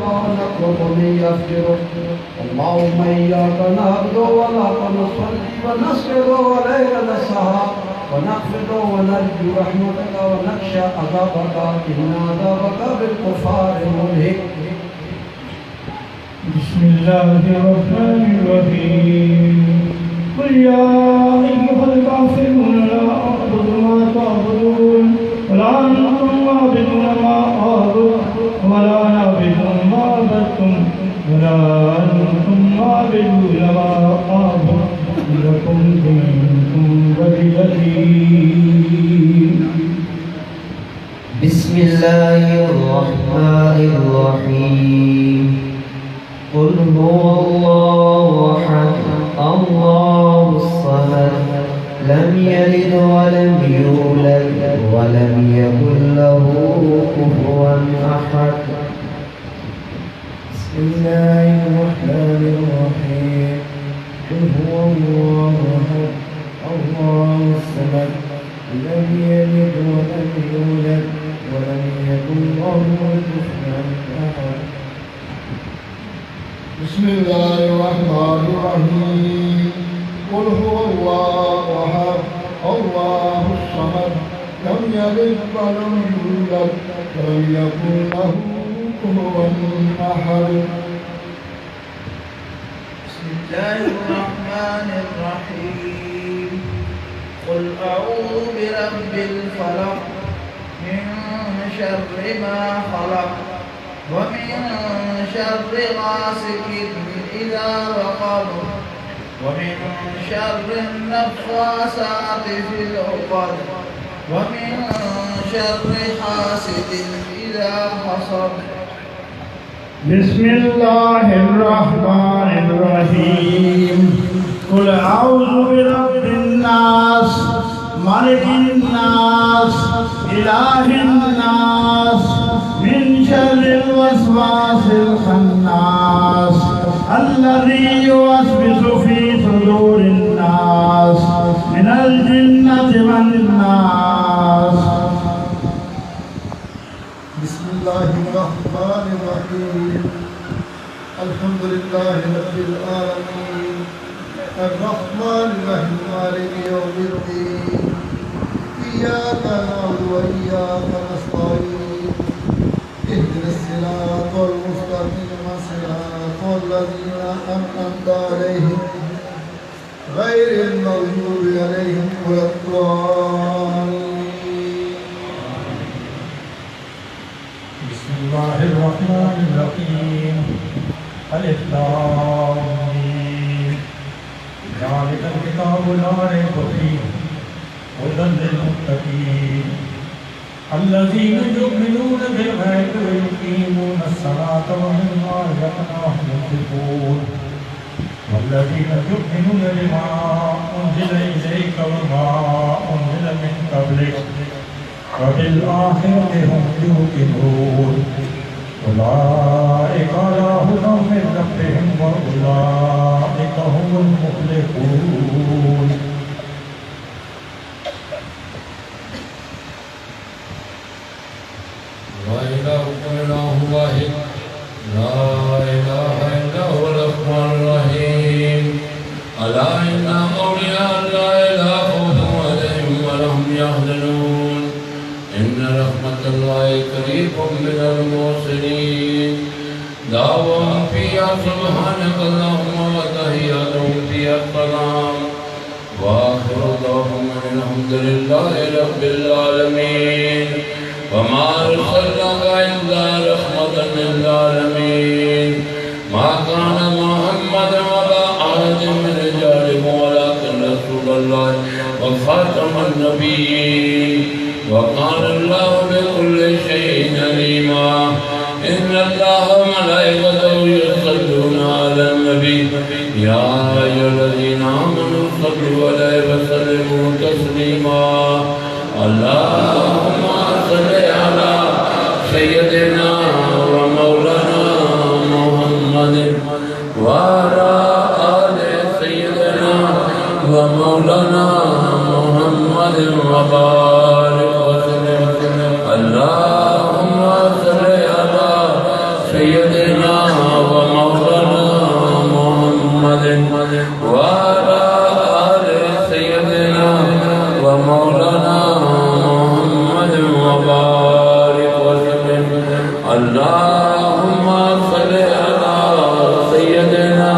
ونطلب من يغفرك اللهم إياك نعبد ولك نصلي ونسجد وإليك نسعى ونخفض ونرجو رحمتك ونخشى عذابك إن عذابك بالكفار ملهك. بسم الله الرحمن الرحيم. قل يا أيها الكافرون لا أعبد ما تعبدون ولا أنتم عابدون ما أعبد ولا أنا عابد ما عبدتم ولا أنتم عابدون ما أعبد لكم دينكم ولي دين. بسم الله الرحمن الرحيم. قل هو الله أحد الله الصمد لم يلد ولم يولد ولم يكن له كفوا أحد. بسم الله الرحمن الرحيم. قل هو الله أحد الله الصمد لم يلد ولم يولد ولم يكن له كفوا أحد. بسم الله الرحمن الرحيم. قل هو الله أحد الله الصمد لم يلد ولم يولد ولم يكن له كفوا أحد. بسم الله الرحمن الرحيم. قل أعوذ برب الفلق من شر ما خلق ومن شر غاسق إذا وقب ومن شر النفاثات في العقد ومن شر حاسد إذا حسد. بسم الله الرحمن الرحيم. قل أعوذ برب الناس ملك الناس إله الناس من شر الوسواس الخناس الذي يوسوس في صدور الناس من الجنة والناس. بسم الله الرحمن الرحيم. الحمد لله رب العالمين الرحمن الرحيم مالك يوم الدين إياك نعبد وإياك نستعين اهدنا الصراط المستقيم صراط الذين أنعمت عليهم غير المغضوب عليهم ولا الضالين. بسم الله الرحمن الرحيم. الف لام ميم. ذلك الكتاب لا ريب فيه هدى للمتقين الذين يؤمنون بالغيب ويقيمون الصلاة ومما رزقناهم ينفقون والذين يؤمنون بما أنزل إليك وما أنزل من قبلك وبالآخرة هم يوقنون أولئك على هدى من ربهم وأولئك هم المفلحون. لا إله إلا هو واحد لا إله إلا هو الرحمن الرحيم. ألا إن أولياء الله لا خوف عليهم ولا هم يحزنون إن رحمة الله قريب من المحسنين. دعواهم فيها سبحانك اللهم وتحياتهم فيها السلام وآخر دعواهم أن الحمد لله رب العالمين. وما أرسلناك إلا رحمة للعالمين. ما كان محمد أبا أحد من رجالكم ولكن رسول الله وخاتم النبيين وكان الله بكل شيء عليما. إن الله وملائكته يصلون على النبي يا أيها الذين آمنوا صلوا عليه وسلموا تسليما. اللهم صل على سيدنا ومولانا محمد وعلى آل سيدنا ومولانا محمد وبارك وسلم. اللهم صل على سيدنا اللهم صل على سيدنا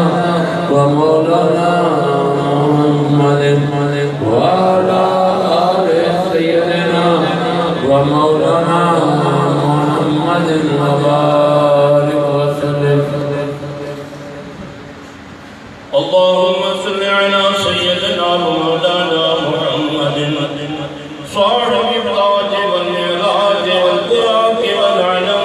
ومولانا محمد وعلى آل سيدنا ومولانا محمد وبارك وسلم. اللهم صل على سيدنا ومولانا محمد صاحب التاج والمعراج والبراق والعلم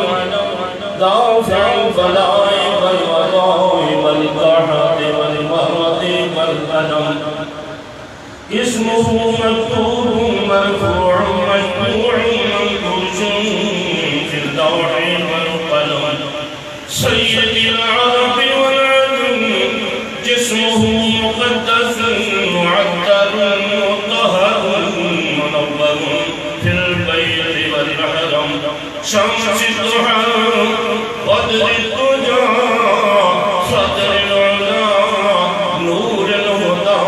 دافع البلاء والوضاء والقحط والمرض والألم اسمه مكتوب مرفوع مشفوع منقوش في اللوح والقلم سيد العرب والعجم جسمه مقدس معطر مطهر منور في البيت والحرم شمس الضحى قدر الدجى صدر العلا نور الهدى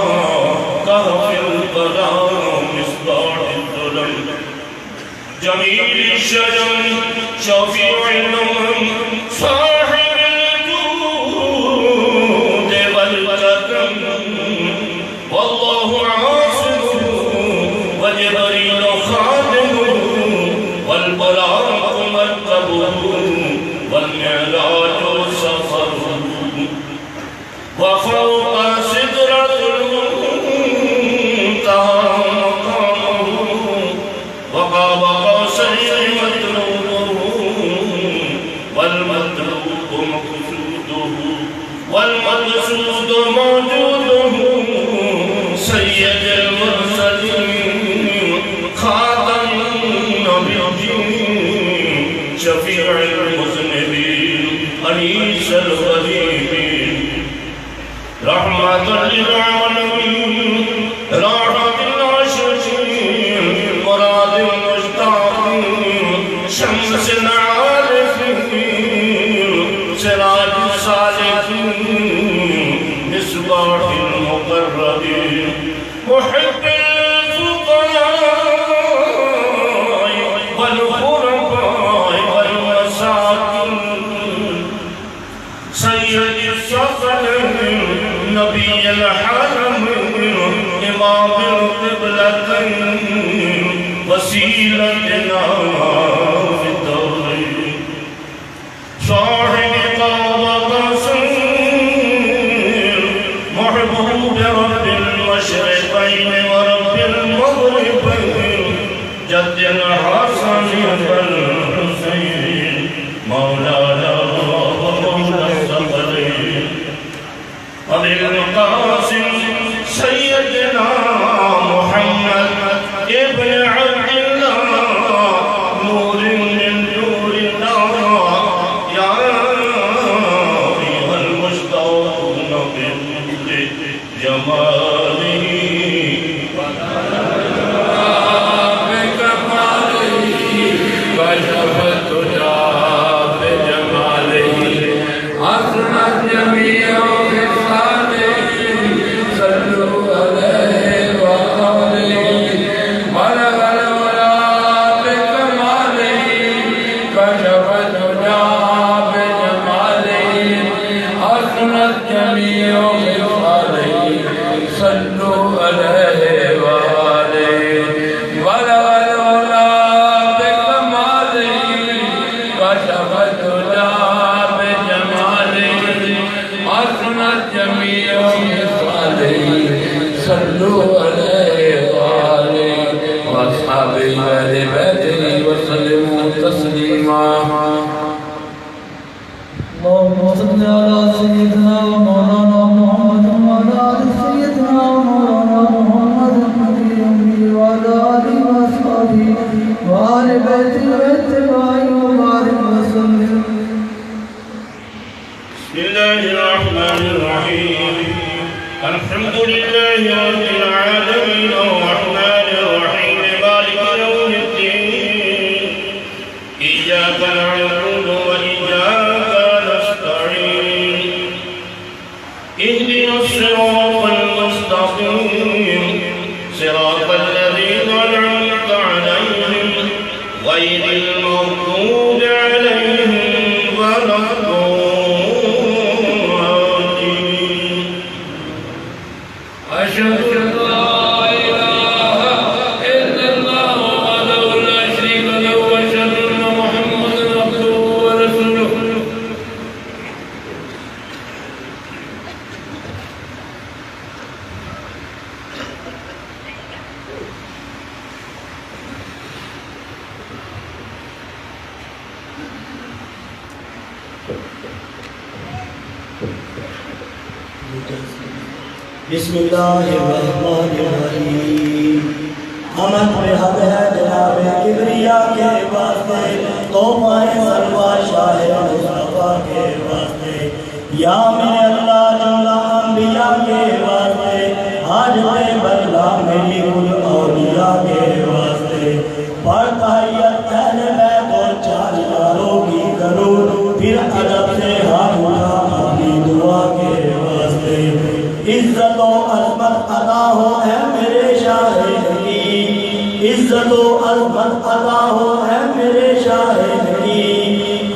كهف البلاء مصباح الظلم جميل الشجن شفيع الأمم صاحب الجود والكرم والله عاصمه وجبريل خادمه والبراق مركبه والمعراج سفره وفوق سدرة المنتهى مقامه وقاب قوسين مطلوبه والمطلوب مقصوده والمقصود موجوده سيد المرسلين خاتم النبيين شفيع المذنبين أنيس الغريبين رحمة للعالمين راحة العاشقين مراد المشتاقين شمس العارفين سراج الصالحين مصباح المقربين محب الفقراء والغرباء والمساكين سيد الثقلين نبي الحرم إمام القبلتين وسيلتنا في الدارين صاحب قاب قوسين محبوب رب المشرقين ورب المغربين جد الحسن والحسين مولانا ومولى الثقلين أبي القاسم سيدنا محمد ابن عبد الله نور من نور الله يا أيها المشتاقون بكل جماله كشفت الهدى بجماله أصنت جميع خصاله صلوا عليه وقوله بلغ العلا بكماله كشفت الهدى بجماله أصنت جميع خصاله صلوا عليه وآله بلغ العلا كشفت الهدى بجماله أصنت جميع خصاله صلوا عليه وآله وأصحابه وأهل بيته وسلموا تسليما. اللهم صل على سيدنا ومولانا محمد وعلى آل سيدنا ومولانا محمد النبي وعلى آله وأصحابه وآل بيته واتباعه وبارك وسلم. بسم الله الرحمن الرحيم الحمد لله رب العالمين الرحمن الرحيم مالك يوم الدين إياك نعبد وإياك نستعين اهدنا الصراط المستقيم صراط الذين أنعمت عليهم غير المغضوب عليهم بسم اللہ الرحمن الرحیم حمد پہ حد ہے جناب کبریا کے واسطے توبہ سلوہ شاہ مصطفیٰ کے واسطے یا میرے اللہ جملہ انبیاء کے واسطے حاجت بدلا میری کل اولیاء کے واسطے پڑھتا اہل بیت اور چاروں کی ضرور پھر ادب سے ہاتھ اٹھا اپنی دعا کے واسطے عزت و عظمت عطا ہو اے میرے شاہ نبی عزت و عظمت عطا ہو اے میرے شاہ نبی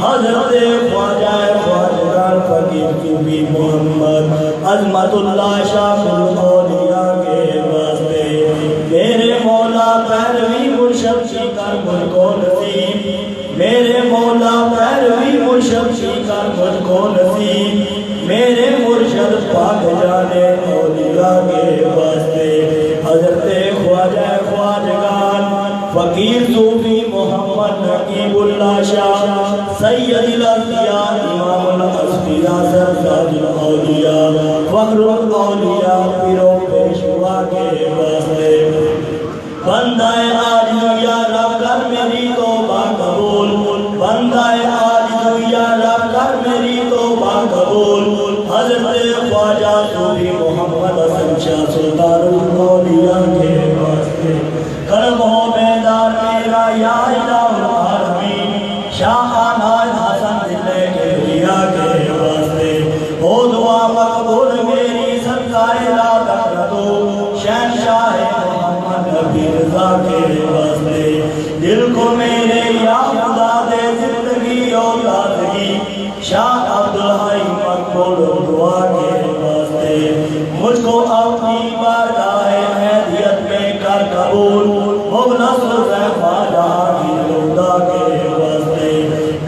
حضرت خواجہ خواجگان فقیر صوفی محمد عظمت اللہ شاہ الاولیاء کے واسطے میرے مولا پیروی مرشد کی کر مجھ کو نصیب میرے مولا پیروی مرشد کی کر مجھ کو نصیب میرے مرشد پاک جانے اولیاء کے واسطے حضرت خواجہ خواجگان فقیر صوفی محمد نقیب اللہ شاہ سید الانبیاء امام الاصفیاء سردار الاولیاء فخر الاولیاء پیرو پیشوا کے واسطے بندہ عاجز یا رب کر میری توبہ قبول بندہ عاجز یا رب کر میری توبہ قبول حضرت خواجہ صوفی محمد حسن شاہ سلطان الاولیاء کے واسطے قلب ہو بیدار میرا یا الہ العالمین شاہ آناز حسن دلے کے ریا کے واسطے ہو دعا مقبول میری سرکار لا تکرتو شہنشاہ محمد نبی رضا کے واسطے دل کو میرے یا خدا دے زندگی اور تازگی شاہ عبدالحی مقبول دعا کے واسطے مجھ کو اپنی بارگاہ حیدیت میں کر قبول مغلص خواجہ کی خدا کے واسطے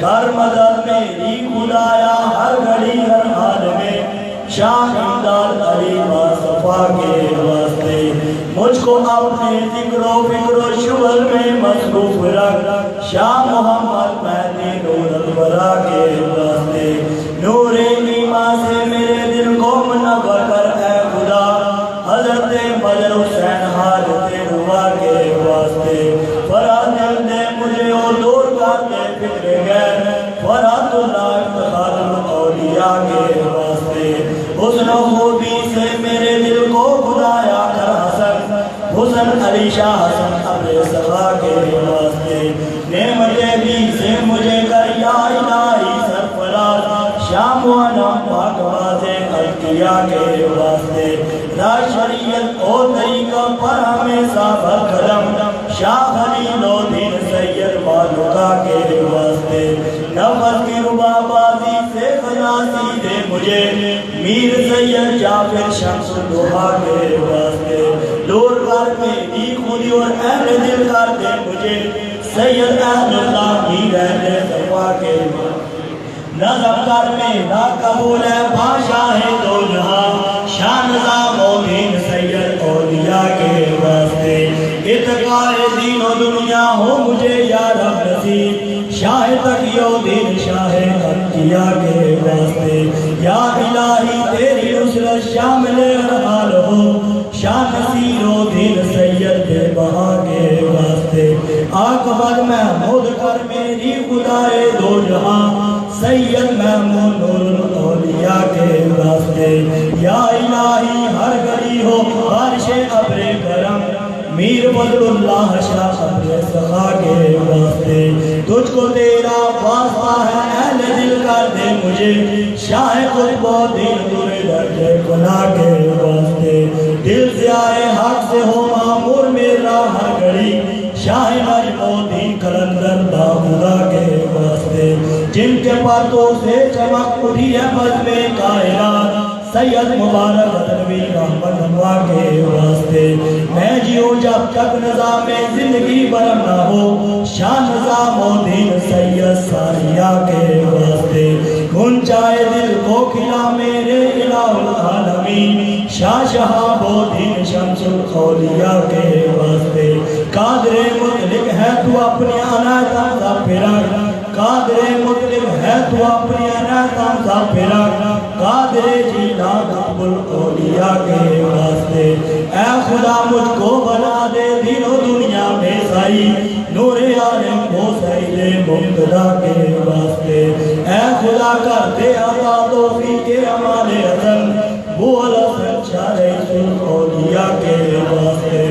کر مدد میری خدایا ہر گھڑی ہر حال میں شاہ امداد علی مصطفیٰ کے واسطے مجھ کو اپنے ذکر و فکر و شغل میں مصروف رکھ شاہ محمد مہدی نور الورا کے واسطے نور ایمان سے میرے دل کو منور کر اے خدا حضرت مجر حسین حالت روا کے واسطے فرات دل دے مجھے اور دور کر دے فکر غیر فرات اللہ افتخار الاولیاء کے واسطے حسن و خوبی سے میرے دل کو خدایا کر حسن حسن علی شاہ حسن ابر صفا کے واسطے نعمت بھی سے مجھے کر یا الہی سرفراز شام و نام پاک واضح القیہ کے واسطے را شریعت او طریقہ پر ہمیں صابر کرم شاہ خلیل و دین سید مالکہ کے واسطے نفس کی ربا بازی سے خلاصی دے مجھے میر سید جعفر شمس الدہا کے واسطے دور کر میری خودی اور اہل دل کر دے مجھے سید اہل اللہ میر اہل صفا کے نظم کر میرا قبول ہے بادشاہ دو جہاں شان نظام و دین سید اولیاء کے واسطے اتقاء دین و دنیا ہو مجھے یا رب نصیب شاہ تقی و دین شاہ انبیاء کے واسطے یا الہی تیری نصرت شامل ہر حال ہو شاہ نصیر و دین سید بے بہا کے واسطے آقبت محمود کر میری خدائے دو جہاں سید محمود نور الاولیاء کے واسطے یا الہی ہر گھڑی ہو بارش ابر کرم میر فضل اللہ شاہ ابر سخا کے واسطے تجھ کو تیرا واسطہ ہے اہل دل کر دے مجھے شاہ قطب و دین دور درجے گناہ کے واسطے دل سے آئے حق سے ہو معمور میرا ہر گھڑی شاہ نجم و دین کلندر داخلہ کے واسطے جن کے پاتوں سے چمک اٹھی ہے بزم کائنات سید مبارک حضروی رحمت اللہ کے واسطے میں جیوں جب تک نظام زندگی برم نہ ہو شاہ نظام و دین سید ساریہ کے واسطے گنجائے دل کو کھلا میرے الہ العالمین شاہ شہاب و دین شمس الاولیاء کے واسطے قادر مطلق ہے تو اپنی عنایت کا پھرک قادر مطلب ہے تو اپنی رحمتوں کا پھیلا قادر جینا رب الاولیاء کے واسطے اے خدا مجھ کو بنا دے دین و دنیا میں سائی نور عالم کو سید مقتدا کے واسطے اے خدا کر دے عطا توفیق امان حسن وہ الحسن شارع الاولیاء کے واسطے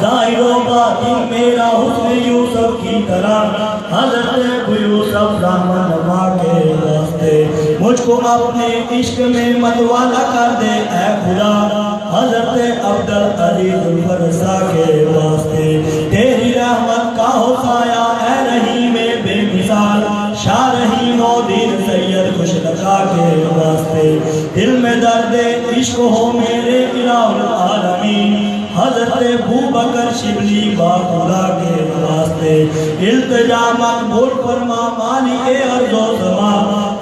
ظاہر و باطن میرا حسن یوسف کی طرح حضرت ابو یوسف رحمہ نما کے واسطے مجھ کو اپنے عشق میں متوالا کر دے اے خدا حضرت عبدالعزیز الفرسا کے واسطے تیری رحمت کا ہو سایہ اے رحیم بے مثال شاہ رحیم و دین سید خوش لقا کے واسطے دل میں درد عشق ہو میرے الہ العالمین حضرت ابو بکر شبلی باقولا کے واسطے التجا مقبول فرما مالک ارض و سما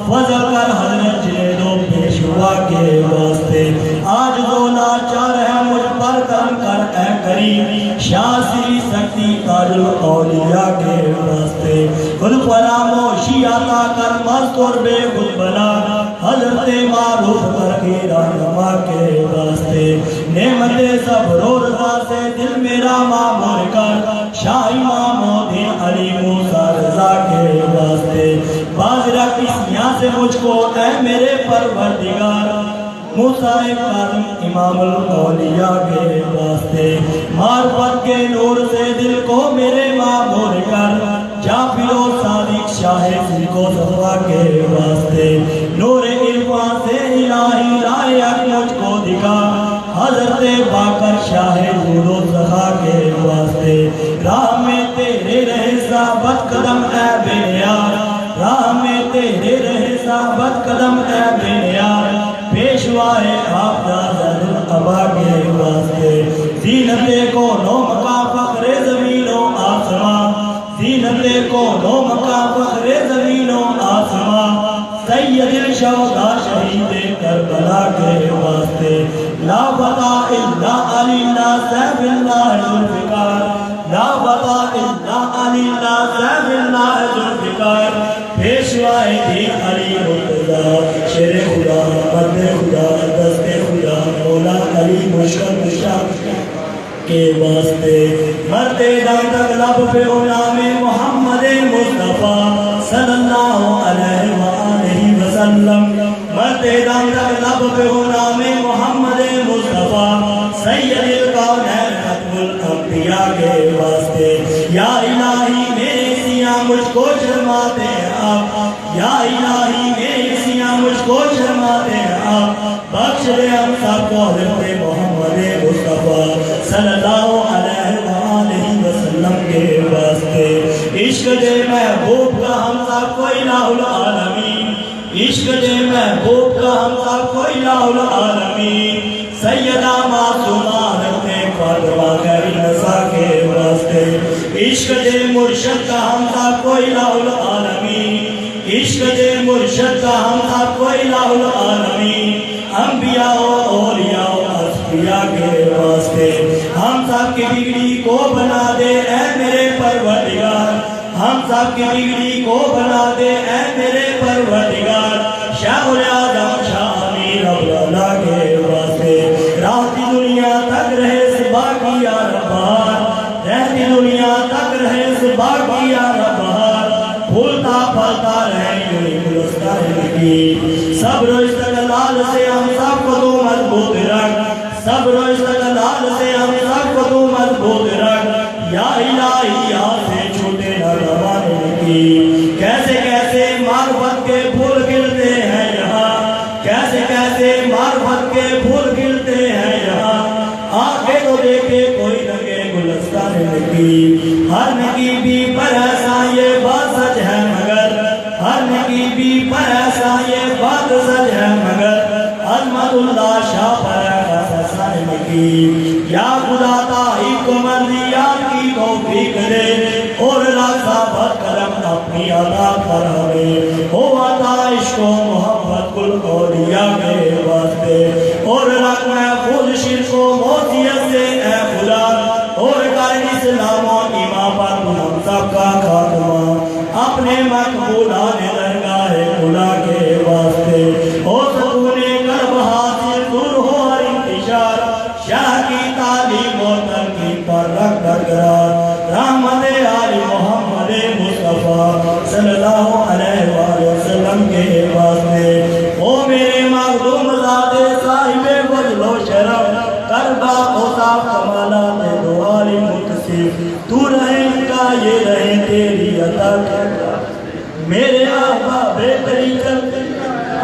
فضل کر حضرت جنید و پیشوا کے واسطے آج دو لاچار ہے مجھ پر کرم کر اے کریم شاہ سری سکتی تاج الاولیاء کے واسطے خود فراموشی عطا کر مست اور بے خود بنا حضرت معروف کر کے رہنما کے واسطے نعمت صبر و رضا سے دل میرا معمور کر شاہ امام الدین علی موسیٰ رضا کے واسطے باز رکھ اس یہاں سے مجھ کو اے میرے پروردگار موسیٰ کاظم امام الاولیاء کے واسطے معرفت کے نور سے دل کو میرے معمور کر جعفر و صادق شاہ کو صفا کے واسطے نور عرفان سے الہی لائق مجھ کو دکھا حضرت باقر شاہ نور و سخا کے واسطے راہ میں تیرے رہے ثابت قدم اے بے نیار راہ میں تیرے رہے ثابت قدم اے بے نیار پیشوائے آفتہ زد القبا کے واسطے زینت کو نو مقا فخر زمین و آسمان زینت کو نو مقا فخر زمین و آسمان سید الشہداء شہید کربلا کے واسطے لا بتا الا علی اللہ سیف اللہ ذوالفقار لا بتا الا علی اللہ سیف اللہ ذوالفقار پیشوائے دین علی مرتضی شیر خدا مرد خدا دست خدا مولا علی مشکل شاہ کے واسطے مرتے دم تک لب پہ نام محمد مصطفیٰ صلی اللہ علیہ وآلہ وسلم مرتے دم تک لب پہ نام محمد مصطفیٰ سید الکونین ختم الانبیاء کے واسطے یا الہی میرے سیاں مجھ کو شرماتے ہیں آپ یا الہی میرے سیاں مجھ کو شرماتے ہیں آپ بخش دے ہم سب کو حضرت محمد مصطفیٰ صلی اللہ علیہ وآلہ وسلم کے واسطے عشق دے محبوب کا ہم سب کو الہ العالمین عشق دے محبوب کا ہم سب کو الہ العالمین سیدہ معصومہ حضرت فاطمہ خیر نساء کے واسطے عشق دے مرشد کا ہم سب کو الہ العالمین عشق دے مرشد کا ہم سب کو الہ العالمین انبیاء و اولیاء و اصفیاء کے واسطے ہم سب کی بگڑی کو بنا دے اے میرے پروردگار ہم سب کی بگڑی کو بنا دے اے میرے پروردگار شاہ الاعظم شاہ امیر اولیاء کے واسطے رہتی دنیا تک رہے صبح کی یار بہار رہتی دنیا تک رہے صبح کی یار بہار پھولتا پھلتا رہے یوں گلستان کی صبر و استقلال سے ہم سب کو تو مضبوط رکھ صبر و استقلال سے ہم سب کو تو مضبوط رکھ یا الہی یہاں سے چھوٹے نہ روانے کی کیسے کیسے معرفت کے پھول کھلتے ہیں یہاں کیسے کیسے معرفت کے پھول کھلتے ہیں یہاں آنکھیں تو دیکھے کوئی لگے گلستان کی ہر نقیبی پر ایسا یہ بات سچ ہے مگر ہر نقیبی پر ایسا یہ بات سچ ہے مگر عظمت اللہ شاہ پر ایسا کی یا خدا تاہی کو مرضیات کی توفیق دے اور رضا بد کرم اپنی عطا پر ہمیں ہو عطا عشق و محبت کل اولیاء کے واسطے اور رکھ محفوظ شرک و موسیت سے اے خدا اور کر اسلام و ایمان پر ہم سب کا خاتمہ اپنے مقام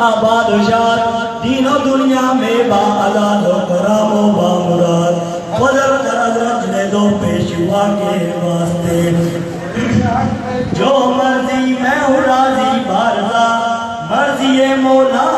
آباد و شاد دین و دنیا میں با آزاد و کرام و با مراد فضل کر حضرت جنید و پیشوا کے واسطے جو مرضی میں ہوں راضی بارزا مرضی مولا